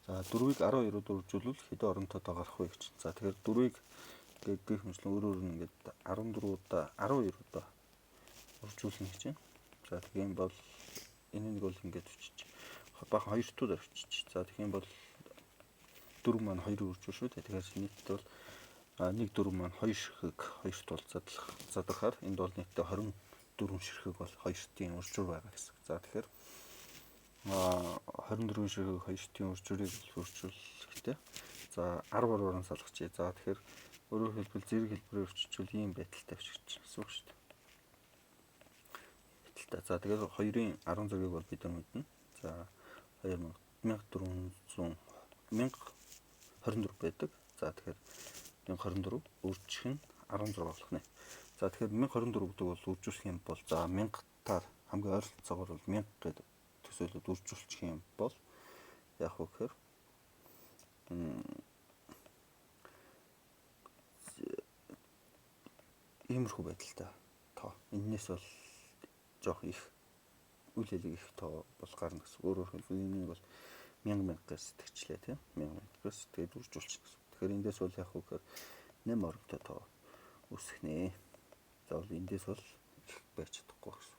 За 4-ыг 12-оор үржүүлвэл хэдэн оронтой тоо гарах вэ гэж. За тэгэхээр 4-ыг гэх мэтлэн өөрөөр нь ингээд 14-удаа 12-удаа үржүүлнэ гэж байна. За тэгэх юм бол энэ нэг бол ингээд өччих. Баахан 2-тууд авчиж. За тэгэх юм бол 4 маань 2-ыг үржүүл шүү дээ. Тэгэхээр нийтдээ бол 1 4 маань 2 ширхэг 2-т бол задрахаар энд бол нийтдээ 24 ширхэг бол 2-тын үржүүр байгаа гэсэн. За тэгэхээр 24 ширхэг 2-тын үржүүрийг үржүүлэхдээ за 10 орон салгачээ. За тэгэхээр өөрөөр хэлбэл зэрэг хэлбэрээр үржүүлвэл ийм байдалтай авчиж гэсэн үг шүү дээ. За тэгээд 2-ын 10 зэргийг бол бид нар мэднэ. За 1024 байдаг. За тэгэхээр 1024 үржих нь 16 болох нэ. За тэгэхээр 1024 гэдэг бол үржүүлэх юм бол за 1000-таар хамгийн ойролцоогоор бол 1000 гэдэг төсөөлөд үржүүлчих юм бол яах вэ гэхээр иймэрхүү байдалтай тоо. Энээс бол жоох их үйл хэлэг их тоо бол гарна гэсэн. Өөрөөр хэлбэл энэ бол 1000-1000-аар сэтгэжлээ тийм 1000-1000-аар сэтгэж үржүүлчих гэсэн. Тэгэхээр эндээс бол яах вэ гэхээр 8 оронтой тоо үүсэх нэ. За бол эндээс бол их байж чадахгүй гэсэн.